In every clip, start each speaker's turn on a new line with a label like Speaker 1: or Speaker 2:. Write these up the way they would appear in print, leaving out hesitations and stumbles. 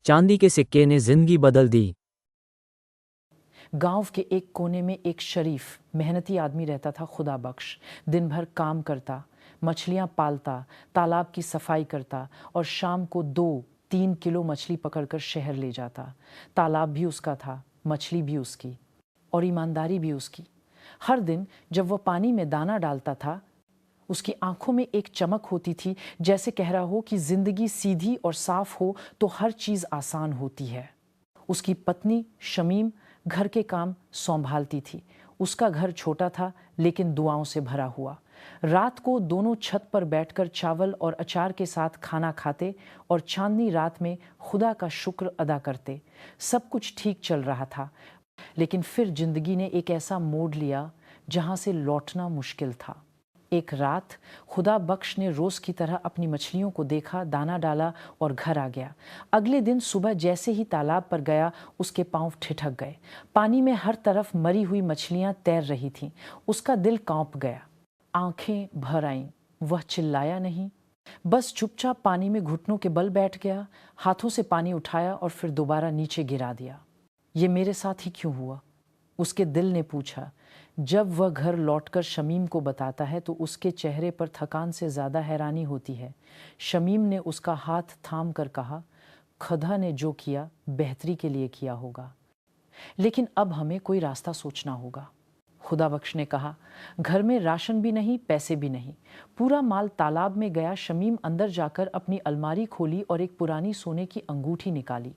Speaker 1: चांदी के सिक्के ने जिंदगी बदल दी।
Speaker 2: गांव के एक कोने में एक शरीफ मेहनती आदमी रहता था, खुदा बख्श। दिन भर काम करता, मछलियां पालता, तालाब की सफाई करता और शाम को 2-3 किलो मछली पकड़कर शहर ले जाता। तालाब भी उसका था, मछली भी उसकी और ईमानदारी भी उसकी। हर दिन जब वह पानी में दाना डालता था, उसकी आंखों में एक चमक होती थी, जैसे कह रहा हो कि जिंदगी सीधी और साफ हो तो हर चीज आसान होती है। उसकी पत्नी शमीम घर के काम संभालती थी। उसका घर छोटा था लेकिन दुआओं से भरा हुआ। रात को दोनों छत पर बैठकर चावल और अचार के साथ खाना खाते और चांदनी रात में खुदा का शुक्र अदा करते। सब कुछ ठीक चल रहा था, लेकिन फिर जिंदगी ने एक ऐसा मोड़ लिया जहां से लौटना मुश्किल था। एक रात खुदा बख्श ने रोज की तरह अपनी मछलियों को देखा, दाना डाला और घर आ गया। अगले दिन सुबह जैसे ही तालाब पर गया, उसके पांव ठिठक गए। पानी में हर तरफ मरी हुई मछलियां तैर रही थीं। उसका दिल कांप गया, आंखें भर आईं। वह चिल्लाया नहीं, बस चुपचाप पानी में घुटनों के बल बैठ गया, हाथों से पानी उठाया और फिर दोबारा नीचे गिरा दिया। ये मेरे साथ ही क्यों हुआ? उसके दिल ने पूछा। जब वह घर लौटकर शमीम को बताता है तो उसके चेहरे पर थकान से ज़्यादा हैरानी होती है। शमीम ने उसका हाथ थाम कर कहा, खुदा ने जो किया बेहतरी के लिए किया होगा, लेकिन अब हमें कोई रास्ता सोचना होगा। खुदा बख्श ने कहा, घर में राशन भी नहीं, पैसे भी नहीं। पूरा माल तालाब में गया। शमीम अंदर जाकर अपनी अलमारी खोली और एक पुरानी सोने की अंगूठी निकाली।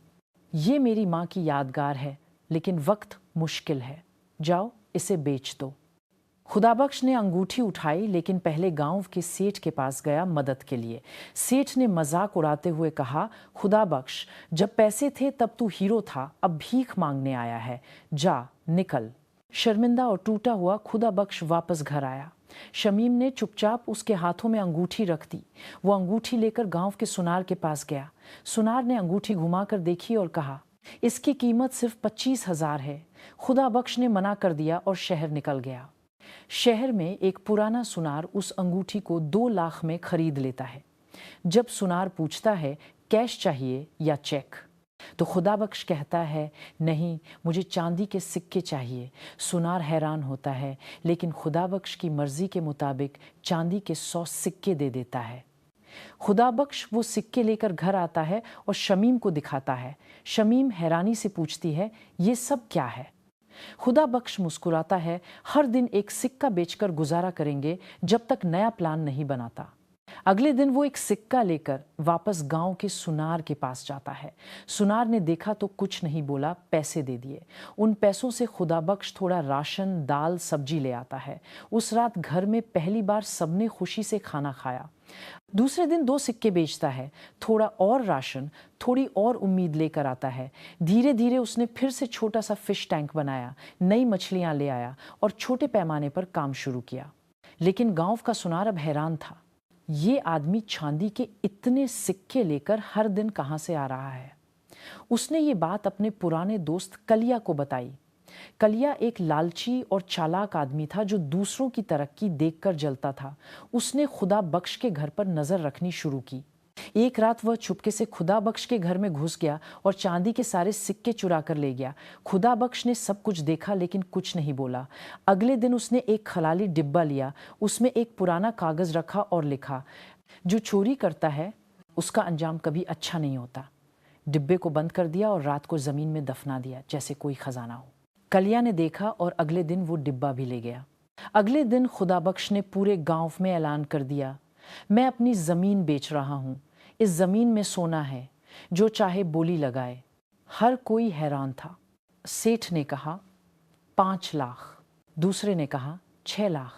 Speaker 2: ये मेरी माँ की यादगार है, लेकिन वक्त मुश्किल है, जाओ इसे बेच दो। खुदाबख्श ने अंगूठी उठाई, लेकिन पहले गांव के सेठ के पास गया मदद के लिए। सेठ ने मजाक उड़ाते हुए कहा, खुदाबख्श, जब पैसे थे तब तू हीरो था, अब भीख मांगने आया है, जा निकल। शर्मिंदा और टूटा हुआ खुदाबख्श वापस घर आया। शमीम ने चुपचाप उसके हाथों में अंगूठी रख दी। वो अंगूठी लेकर गांव के सुनार के पास गया। सुनार ने अंगूठी घुमाकर देखी और कहा, इसकी कीमत सिर्फ 25,000 है। खुदा बख्श ने मना कर दिया और शहर निकल गया। शहर में एक पुराना सुनार उस अंगूठी को 2 लाख में खरीद लेता है। जब सुनार पूछता है, कैश चाहिए या चेक, तो खुदा बख्श कहता है, नहीं, मुझे चांदी के सिक्के चाहिए। सुनार हैरान होता है, लेकिन खुदा बख्श की मर्जी के मुताबिक चांदी के 100 सिक्के दे देता है। खुदा बख्श वो सिक्के लेकर घर आता है और शमीम को दिखाता है। शमीम हैरानी से पूछती है, ये सब क्या है? खुदा बख्श मुस्कुराता है, हर दिन एक सिक्का बेचकर गुजारा करेंगे जब तक नया प्लान नहीं बनाता। अगले दिन वो एक सिक्का लेकर वापस गांव के सुनार के पास जाता है। सुनार ने देखा तो कुछ नहीं बोला, पैसे दे दिए। उन पैसों से खुदा बख्श थोड़ा राशन, दाल, सब्जी ले आता है। उस रात घर में पहली बार सबने खुशी से खाना खाया। दूसरे दिन 2 सिक्के बेचता है, थोड़ा और राशन, थोड़ी और उम्मीद लेकर आता है। धीरे धीरे उसने फिर से छोटा सा फिश टैंक बनाया, नई मछलियां ले आया और छोटे पैमाने पर काम शुरू किया। लेकिन गांव का सुनार अब हैरान था, ये आदमी चांदी के इतने सिक्के लेकर हर दिन कहां से आ रहा है। उसने ये बात अपने पुराने दोस्त कलिया को बताई। कलिया एक लालची और चालाक आदमी था जो दूसरों की तरक्की देखकर जलता था। उसने खुदा बख्श के घर पर नजर रखनी शुरू की। एक रात वह चुपके से खुदा बख्श के घर में घुस गया और चांदी के सारे सिक्के चुरा कर ले गया। खुदा बख्श ने सब कुछ देखा लेकिन कुछ नहीं बोला। अगले दिन उसने एक खलाली डिब्बा लिया, उसमें एक पुराना कागज रखा और लिखा, जो चोरी करता है उसका अंजाम कभी अच्छा नहीं होता। डिब्बे को बंद कर दिया और रात को जमीन में दफना दिया, जैसे कोई खजाना हो। कलिया ने देखा और अगले दिन वो डिब्बा भी ले गया। अगले दिन खुदा बख्श ने पूरे गांव में ऐलान कर दिया, मैं अपनी जमीन बेच रहा हूं। इस जमीन में सोना है, जो चाहे बोली लगाए। हर कोई हैरान था। सेठ ने कहा 5 लाख, दूसरे ने कहा 6 लाख,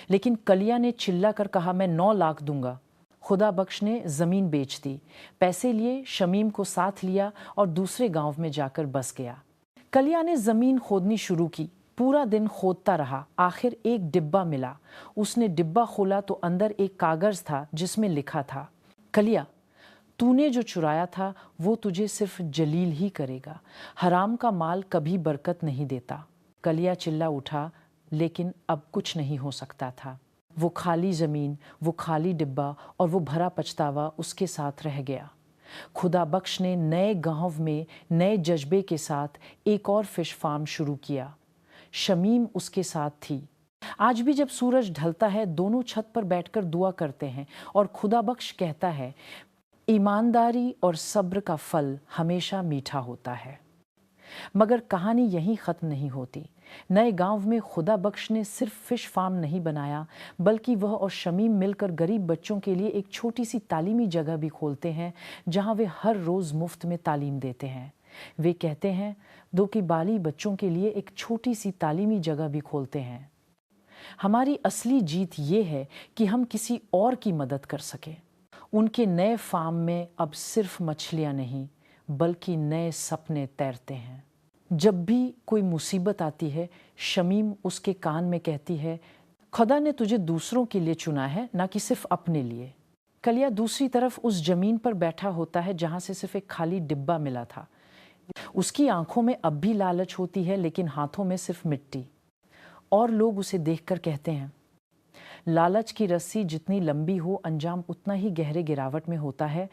Speaker 2: लेकिन कलिया ने चिल्ला कर कहा, मैं 9 लाख दूंगा। खुदा बख्श ने जमीन बेच दी, पैसे लिए, शमीम को साथ लिया और दूसरे गांव में जाकर बस गया। कलिया ने जमीन खोदनी शुरू की, पूरा दिन खोदता रहा। आखिर एक डिब्बा मिला। उसने डिब्बा खोला तो अंदर एक कागज था जिसमें लिखा था, कलिया, तूने जो चुराया था वो तुझे सिर्फ जलील ही करेगा। हराम का माल कभी बरकत नहीं देता। कलिया चिल्ला उठा, लेकिन अब कुछ नहीं हो सकता था। वो खाली जमीन, वो खाली डिब्बा और वो भरा पछतावा उसके साथ रह गया। खुदा बख्श ने नए गांव में नए जज्बे के साथ एक और फिश फार्म शुरू किया। शमीम उसके साथ थी। आज भी जब सूरज ढलता है दोनों छत पर बैठकर दुआ करते हैं और खुदा बख्श कहता है, ईमानदारी और सब्र का फल हमेशा मीठा होता है। मगर कहानी यहीं ख़त्म नहीं होती। नए गांव में खुदा बख्श ने सिर्फ फिश फार्म नहीं बनाया, बल्कि वह और शमीम मिलकर गरीब बच्चों के लिए एक छोटी सी तालीमी जगह भी खोलते हैं, जहां वे हर रोज़ मुफ्त में तालीम देते हैं। वे कहते हैं, दो कि बाली बच्चों के लिए एक छोटी सी तालीमी जगह भी खोलते हैं। हमारी असली जीत ये है कि हम किसी और की मदद कर सकें। उनके नए फार्म में अब सिर्फ मछलियां नहीं, बल्कि नए सपने तैरते हैं। जब भी कोई मुसीबत आती है, शमीम उसके कान में कहती है, खुदा ने तुझे दूसरों के लिए चुना है, ना कि सिर्फ अपने लिए। कलिया दूसरी तरफ उस जमीन पर बैठा होता है जहां से सिर्फ एक खाली डिब्बा मिला था। उसकी आंखों में अब भी लालच होती है, लेकिन हाथों में सिर्फ मिट्टी। और लोग उसे देखकर कहते हैं, लालच की रस्सी जितनी लंबी हो, अंजाम उतना ही गहरे गिरावट में होता है।